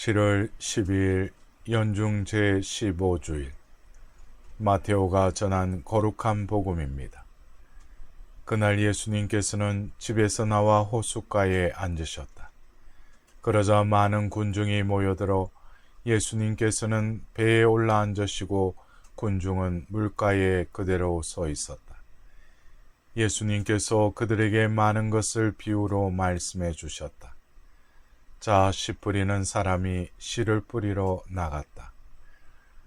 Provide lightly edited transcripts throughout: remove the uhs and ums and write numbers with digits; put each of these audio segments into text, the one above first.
7월 12일 연중 제15주일 마테오가 전한 거룩한 복음입니다. 그날 예수님께서는 집에서 나와 호숫가에 앉으셨다. 그러자 많은 군중이 모여들어 예수님께서는 배에 올라앉으시고 군중은 물가에 그대로 서 있었다. 예수님께서 그들에게 많은 것을 비유로 말씀해 주셨다. 자, 씨 뿌리는 사람이 씨를 뿌리러 나갔다.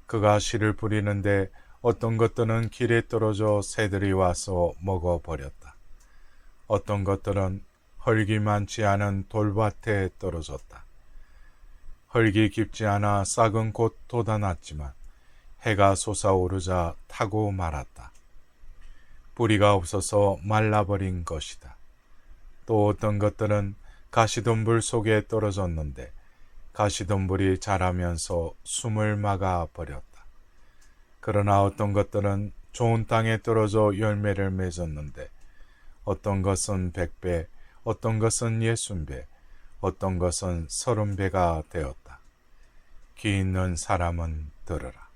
그가 씨를 뿌리는데 어떤 것들은 길에 떨어져 새들이 와서 먹어버렸다. 어떤 것들은 흙이 많지 않은 돌밭에 떨어졌다. 흙이 깊지 않아 싹은 곧 돋아났지만 해가 솟아오르자 타고 말았다. 뿌리가 없어서 말라버린 것이다. 또 어떤 것들은 가시덤불 속에 떨어졌는데 가시덤불이 자라면서 숨을 막아 버렸다. 그러나 어떤 것들은 좋은 땅에 떨어져 열매를 맺었는데 어떤 것은 100배, 어떤 것은 60배, 어떤 것은 30배가 되었다. 귀 있는 사람은 들으라.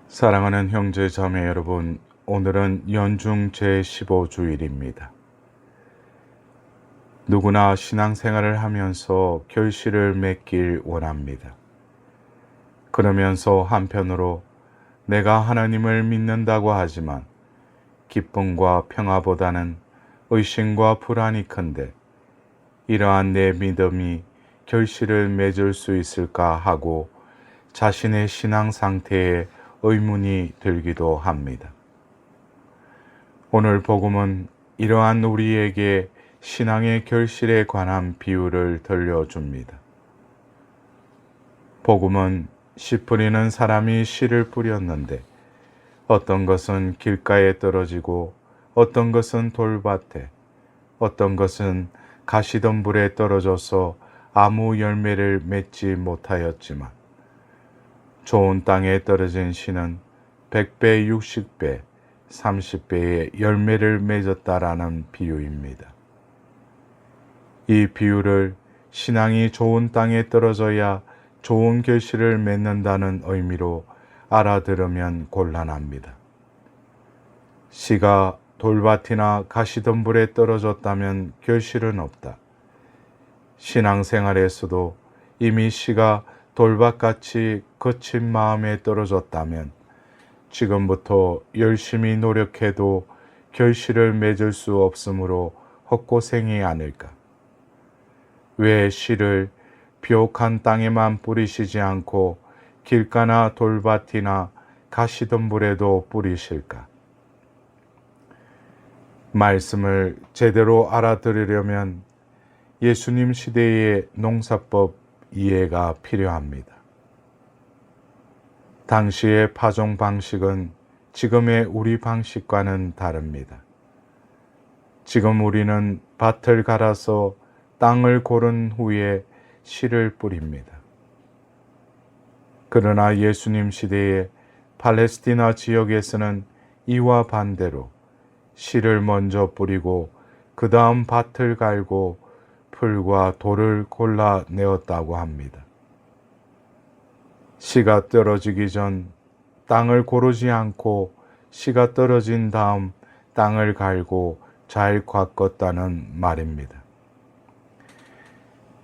사랑하는 형제 자매 여러분, 오늘은 연중 제15주일입니다. 누구나 신앙생활을 하면서 결실을 맺길 원합니다. 그러면서 한편으로 내가 하나님을 믿는다고 하지만 기쁨과 평화보다는 의심과 불안이 큰데 이러한 내 믿음이 결실을 맺을 수 있을까 하고 자신의 신앙 상태에 의문이 들기도 합니다. 오늘 복음은 이러한 우리에게 신앙의 결실에 관한 비유를 들려줍니다. 복음은 씨 뿌리는 사람이 씨를 뿌렸는데 어떤 것은 길가에 떨어지고 어떤 것은 돌밭에 어떤 것은 가시덤불에 떨어져서 아무 열매를 맺지 못하였지만 좋은 땅에 떨어진 씨는 100배, 60배, 30배의 열매를 맺었다라는 비유입니다. 이 비유를 신앙이 좋은 땅에 떨어져야 좋은 결실을 맺는다는 의미로 알아들으면 곤란합니다. 씨가 돌밭이나 가시덤불에 떨어졌다면 결실은 없다. 신앙생활에서도 이미 씨가 돌밭같이 거친 마음에 떨어졌다면 지금부터 열심히 노력해도 결실을 맺을 수 없으므로 헛고생이 아닐까. 왜 씨를 비옥한 땅에만 뿌리시지 않고 길가나 돌밭이나 가시덤불에도 뿌리실까? 말씀을 제대로 알아들으려면 예수님 시대의 농사법 이해가 필요합니다. 당시의 파종 방식은 지금의 우리 방식과는 다릅니다. 지금 우리는 밭을 갈아서 땅을 고른 후에 씨를 뿌립니다. 그러나 예수님 시대의 팔레스티나 지역에서는 이와 반대로 씨를 먼저 뿌리고 그 다음 밭을 갈고 풀과 돌을 골라내었다고 합니다. 씨가 떨어지기 전 땅을 고르지 않고 씨가 떨어진 다음 땅을 갈고 잘 깎았다는 말입니다.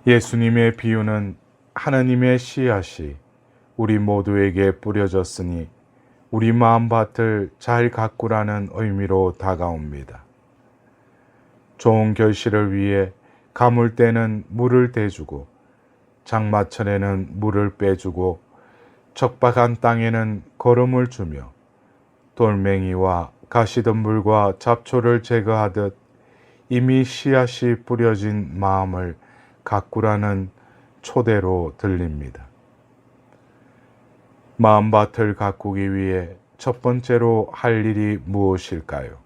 예수님의 비유는 하나님의 씨앗이 우리 모두에게 뿌려졌으니 우리 마음밭을 잘 가꾸라는 의미로 다가옵니다. 좋은 결실을 위해 가물 때는 물을 대주고 장마철에는 물을 빼주고 척박한 땅에는 거름을 주며 돌멩이와 가시덤불과 잡초를 제거하듯 이미 씨앗이 뿌려진 마음을 가꾸라는 초대로 들립니다. 마음밭을 가꾸기 위해 첫 번째로 할 일이 무엇일까요?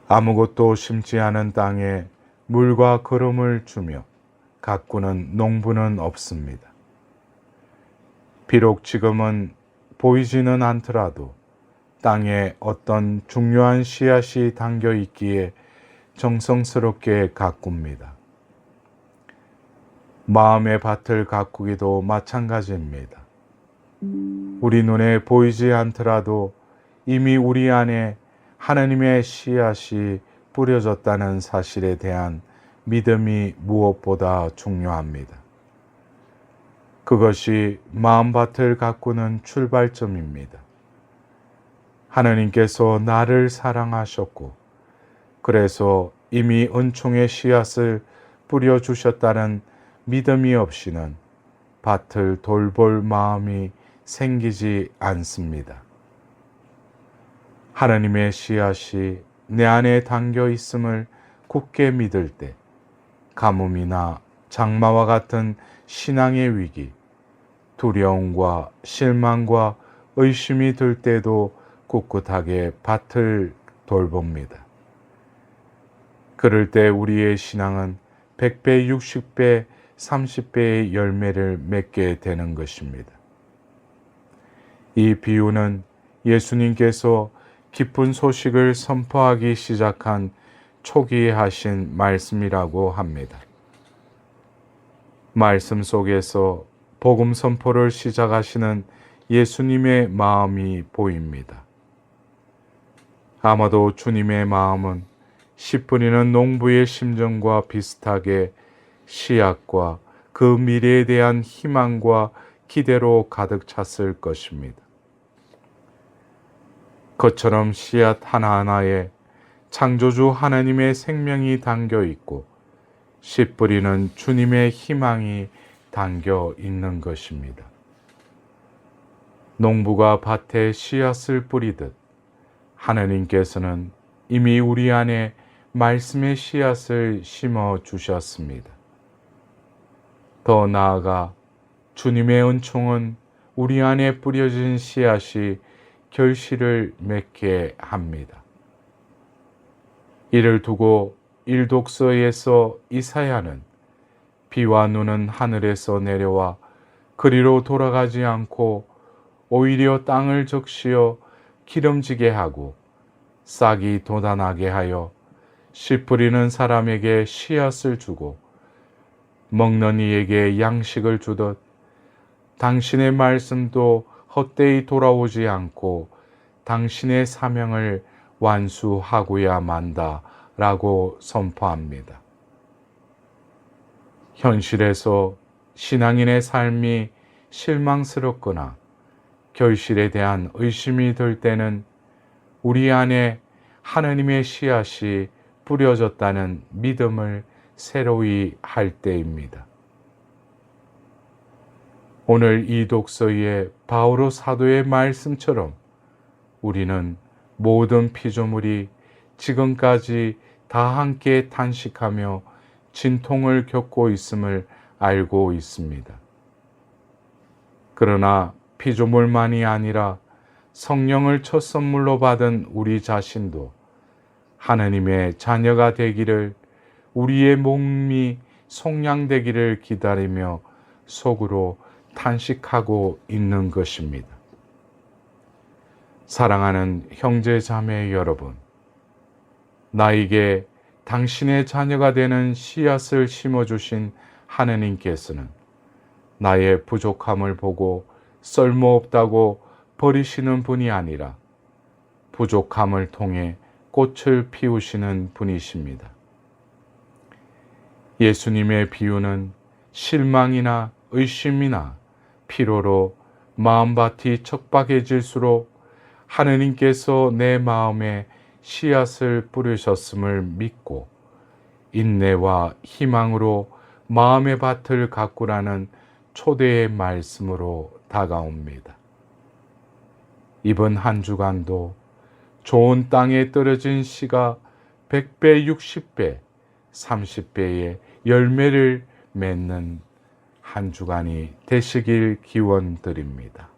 아무것도 심지 않은 땅에 물과 거름을 주며 가꾸는 농부는 없습니다. 비록 지금은 보이지는 않더라도 땅에 어떤 중요한 씨앗이 담겨 있기에 정성스럽게 가꿉니다. 마음의 밭을 가꾸기도 마찬가지입니다. 우리 눈에 보이지 않더라도 이미 우리 안에 하나님의 씨앗이 뿌려졌다는 사실에 대한 믿음이 무엇보다 중요합니다. 그것이 마음밭을 가꾸는 출발점입니다. 하나님께서 나를 사랑하셨고, 그래서 이미 은총의 씨앗을 뿌려주셨다는 믿음이 없이는 밭을 돌볼 마음이 생기지 않습니다. 하나님의 씨앗이 내 안에 담겨 있음을 굳게 믿을 때 가뭄이나 장마와 같은 신앙의 위기, 두려움과 실망과 의심이 들 때도 꿋꿋하게 밭을 돌봅니다. 그럴 때 우리의 신앙은 100배, 60배, 30배의 열매를 맺게 되는 것입니다. 이 비유는 예수님께서 기쁜 소식을 선포하기 시작한 초기에 하신 말씀이라고 합니다. 말씀 속에서 복음 선포를 시작하시는 예수님의 마음이 보입니다. 아마도 주님의 마음은 씨 뿌리는 농부의 심정과 비슷하게 씨앗과 그 미래에 대한 희망과 기대로 가득 찼을 것입니다. 그처럼 씨앗 하나하나에 창조주 하나님의 생명이 담겨 있고 씨 뿌리는 주님의 희망이 담겨 있는 것입니다. 농부가 밭에 씨앗을 뿌리듯 하나님께서는 이미 우리 안에 말씀의 씨앗을 심어 주셨습니다. 더 나아가 주님의 은총은 우리 안에 뿌려진 씨앗이 결실을 맺게 합니다. 이를 두고 일독서에서 이사야는 비와 눈은 하늘에서 내려와 그리로 돌아가지 않고 오히려 땅을 적시어 기름지게 하고 싹이 돋아나게 하여 씨 뿌리는 사람에게 씨앗을 주고 먹는 이에게 양식을 주듯 당신의 말씀도 헛되이 돌아오지 않고 당신의 사명을 완수하고야 만다 라고 선포합니다. 현실에서 신앙인의 삶이 실망스럽거나 결실에 대한 의심이 들 때는 우리 안에 하나님의 씨앗이 뿌려졌다는 믿음을 새로이 할 때입니다. 오늘 이 독서의 바오로 사도의 말씀처럼 우리는 모든 피조물이 지금까지 다 함께 탄식하며 진통을 겪고 있음을 알고 있습니다. 그러나 피조물만이 아니라 성령을 첫 선물로 받은 우리 자신도 하나님의 자녀가 되기를, 우리의 몸이 속량되기를 기다리며 속으로 탄식하고 있는 것입니다. 사랑하는 형제 자매 여러분, 나에게 당신의 자녀가 되는 씨앗을 심어주신 하나님께서는 나의 부족함을 보고 쓸모없다고 버리시는 분이 아니라 부족함을 통해 꽃을 피우시는 분이십니다. 예수님의 비유는 실망이나 의심이나 피로로 마음밭이 척박해질수록 하느님께서 내 마음에 씨앗을 뿌리셨음을 믿고 인내와 희망으로 마음의 밭을 가꾸라는 초대의 말씀으로 다가옵니다. 이번 한 주간도 좋은 땅에 떨어진 씨가 100배, 60배, 30배의 열매를 맺는 한 주간이 되시길 기원드립니다.